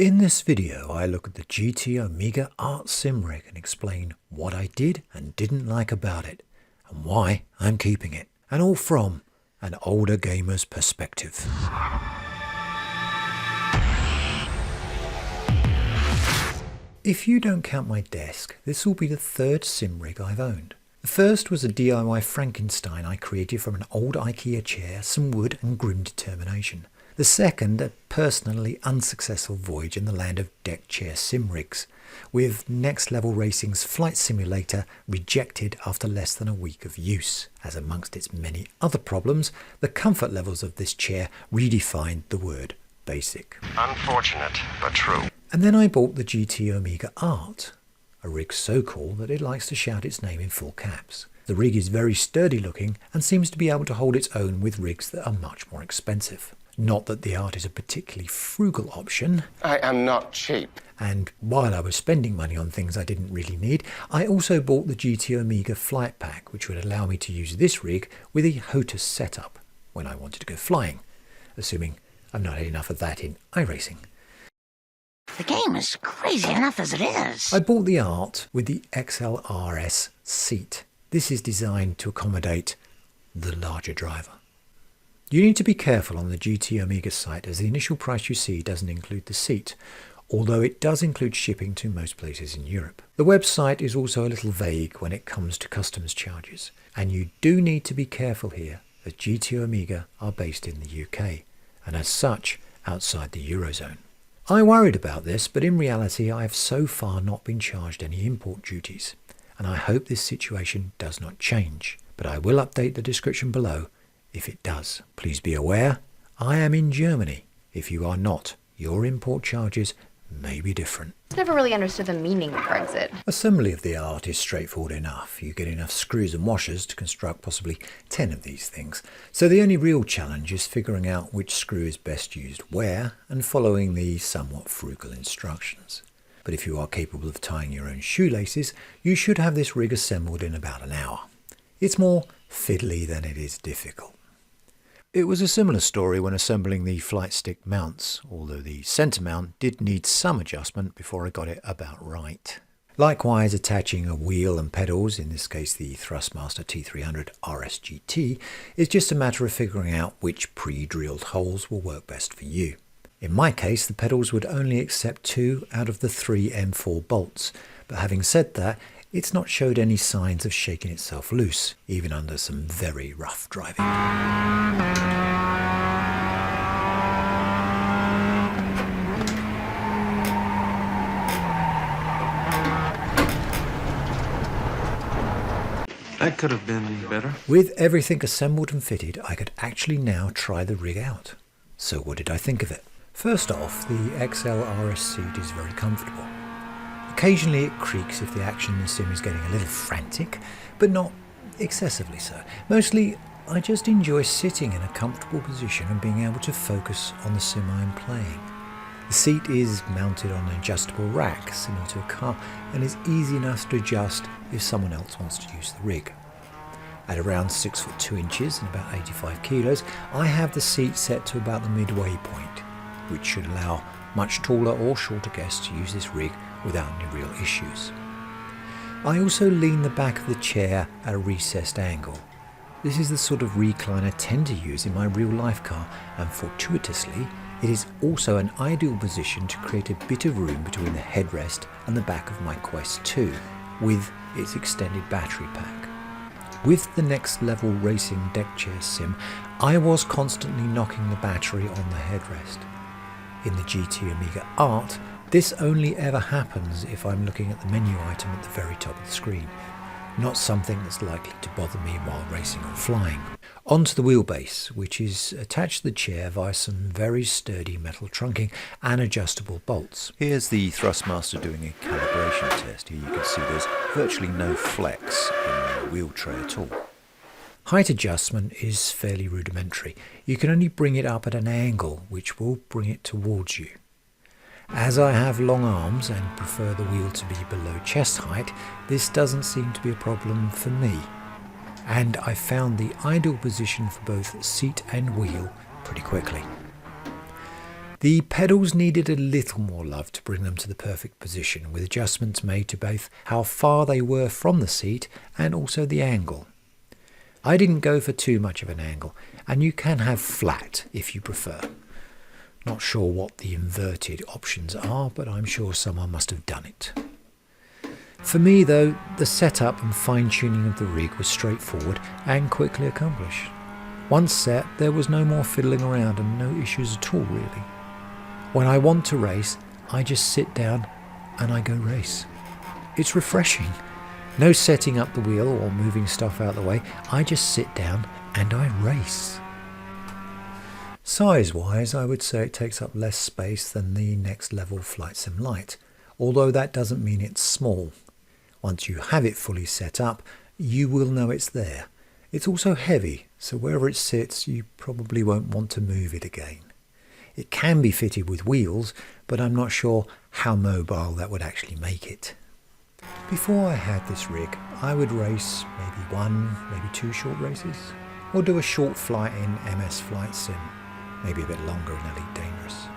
In this video, I look at the GT Omega Art Sim Rig and explain what I did and didn't like about it, and why I'm keeping it, and all from an older gamer's perspective. If you don't count my desk, this will be the third sim rig I've owned. The first was a DIY Frankenstein I created from an old IKEA chair, some wood and grim determination. The second, a personally unsuccessful voyage in the land of deck chair sim rigs, with Next Level Racing's flight simulator rejected after less than a week of use, as amongst its many other problems, the comfort levels of this chair redefined the word basic. Unfortunate, but true. And then I bought the GT Omega Art, a rig so cool that it likes to shout its name in full caps. The rig is very sturdy looking and seems to be able to hold its own with rigs that are much more expensive. Not that the Art is a particularly frugal option. I am not cheap. And while I was spending money on things I didn't really need, I also bought the GT Omega Flight Pack, which would allow me to use this rig with a HOTAS setup when I wanted to go flying, assuming I've not had enough of that in iRacing. The game is crazy enough as it is. I bought the Art with the XLRS seat. This is designed to accommodate the larger driver. You need to be careful on the GT Omega site, as the initial price you see doesn't include the seat, although it does include shipping to most places in Europe. The website is also a little vague when it comes to customs charges, and you do need to be careful here, as GT Omega are based in the UK, and as such outside the Eurozone. I worried about this, but in reality I have so far not been charged any import duties, and I hope this situation does not change, but I will update the description below if it does. Please be aware, I am in Germany. If you are not, your import charges may be different. Never really understood the meaning of Brexit. Assembly of the Art is straightforward enough. You get enough screws and washers to construct possibly 10 of these things. So the only real challenge is figuring out which screw is best used where and following the somewhat frugal instructions. But if you are capable of tying your own shoelaces, you should have this rig assembled in about an hour. It's more fiddly than it is difficult. It was a similar story when assembling the flight stick mounts, although the centre mount did need some adjustment before I got it about right. Likewise, attaching a wheel and pedals, in this case the Thrustmaster T300 RSGT, is just a matter of figuring out which pre-drilled holes will work best for you. In my case, the pedals would only accept 2 out of the 3 M4 bolts, but having said that, it's not showed any signs of shaking itself loose, even under some very rough driving. That could have been better. With everything assembled and fitted, I could actually now try the rig out. So what did I think of it? First off, the XLRS seat is very comfortable. Occasionally it creaks if the action in the sim is getting a little frantic, but not excessively so. Mostly, I just enjoy sitting in a comfortable position and being able to focus on the sim I'm playing. The seat is mounted on an adjustable rack, similar to a car, and is easy enough to adjust if someone else wants to use the rig. At around 6 foot 2 inches and about 85 kilos, I have the seat set to about the midway point, which should allow much taller or shorter guests to use this rig without any real issues. I also lean the back of the chair at a recessed angle. This is the sort of recline I tend to use in my real life car, and fortuitously it is also an ideal position to create a bit of room between the headrest and the back of my Quest 2 with its extended battery pack. With the Next Level Racing deck chair sim, I was constantly knocking the battery on the headrest. In the GT Omega Art, this only ever happens if I'm looking at the menu item at the very top of the screen, not something that's likely to bother me while racing or flying. Onto the wheelbase, which is attached to the chair via some very sturdy metal trunking and adjustable bolts. Here's the Thrustmaster doing a calibration test. Here you can see there's virtually no flex in the wheel tray at all. Height adjustment is fairly rudimentary. You can only bring it up at an angle, which will bring it towards you. As I have long arms and prefer the wheel to be below chest height, this doesn't seem to be a problem for me. And I found the ideal position for both seat and wheel pretty quickly. The pedals needed a little more love to bring them to the perfect position, with adjustments made to both how far they were from the seat and also the angle. I didn't go for too much of an angle, and you can have flat if you prefer. Not sure what the inverted options are, but I'm sure someone must have done it. For me though, the setup and fine-tuning of the rig was straightforward and quickly accomplished. Once set, there was no more fiddling around and no issues at all really. When I want to race, I just sit down and I go race. It's refreshing. No setting up the wheel or moving stuff out of the way, I just sit down and I race. Size-wise, I would say it takes up less space than the next level Flight Sim Lite, although that doesn't mean it's small. Once you have it fully set up, you will know it's there. It's also heavy, so wherever it sits, you probably won't want to move it again. It can be fitted with wheels, but I'm not sure how mobile that would actually make it. Before I had this rig, I would race maybe 1, maybe 2 short races, or do a short flight in MS Flight Sim, maybe a bit longer in Elite Dangerous.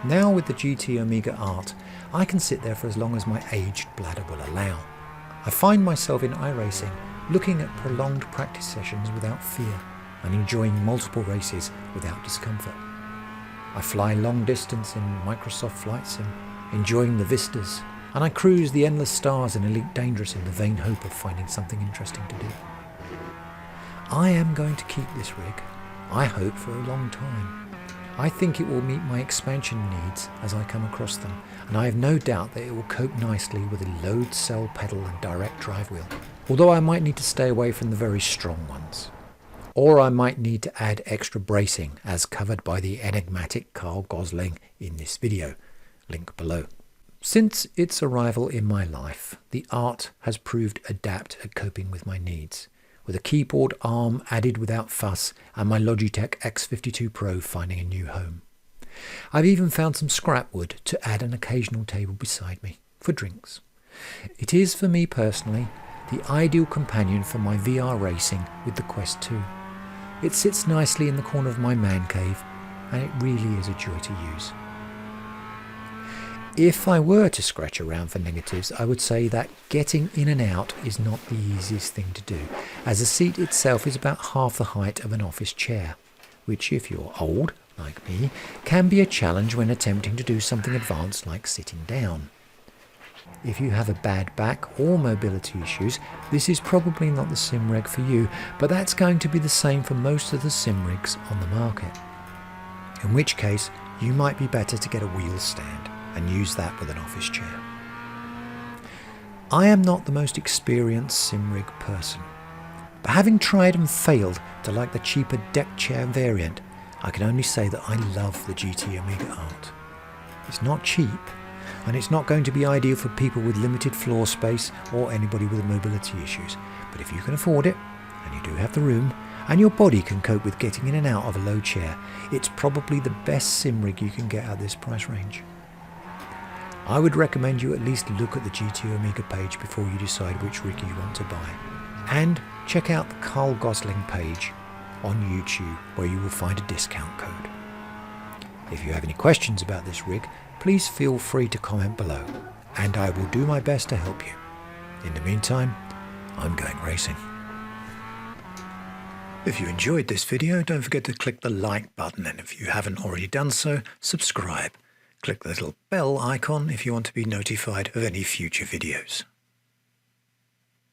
Now with the GT Omega Art, I can sit there for as long as my aged bladder will allow. I find myself in iRacing looking at prolonged practice sessions without fear and enjoying multiple races without discomfort. I fly long distance in Microsoft Flight Sim, enjoying the vistas, and I cruise the endless stars in Elite Dangerous in the vain hope of finding something interesting to do. I am going to keep this rig, I hope, for a long time. I think it will meet my expansion needs as I come across them, and I have no doubt that it will cope nicely with a load cell pedal and direct drive wheel, although I might need to stay away from the very strong ones. Or I might need to add extra bracing, as covered by the enigmatic Carl Gosling in this video, link below. Since its arrival in my life, the Art has proved adept at coping with my needs, with a keyboard arm added without fuss and my Logitech X52 Pro finding a new home. I've even found some scrap wood to add an occasional table beside me, for drinks. It is, for me personally, the ideal companion for my VR racing with the Quest 2. It sits nicely in the corner of my man cave, and it really is a joy to use. If I were to scratch around for negatives, I would say that getting in and out is not the easiest thing to do, as the seat itself is about half the height of an office chair, which, if you're old, like me, can be a challenge when attempting to do something advanced like sitting down. If you have a bad back or mobility issues, this is probably not the sim rig for you, but that's going to be the same for most of the sim rigs on the market. In which case, you might be better to get a wheel stand and use that with an office chair. I am not the most experienced sim rig person, but having tried and failed to like the cheaper deck chair variant, I can only say that I love the GT Omega Art. It's not cheap, and it's not going to be ideal for people with limited floor space or anybody with mobility issues, but if you can afford it, and you do have the room, and your body can cope with getting in and out of a low chair, it's probably the best sim rig you can get at this price range. I would recommend you at least look at the GT Omega page before you decide which rig you want to buy. And check out the Carl Gosling page on YouTube, where you will find a discount code. If you have any questions about this rig, please feel free to comment below, and I will do my best to help you. In the meantime, I'm going racing. If you enjoyed this video, don't forget to click the like button, and if you haven't already done so, subscribe. Click the little bell icon if you want to be notified of any future videos.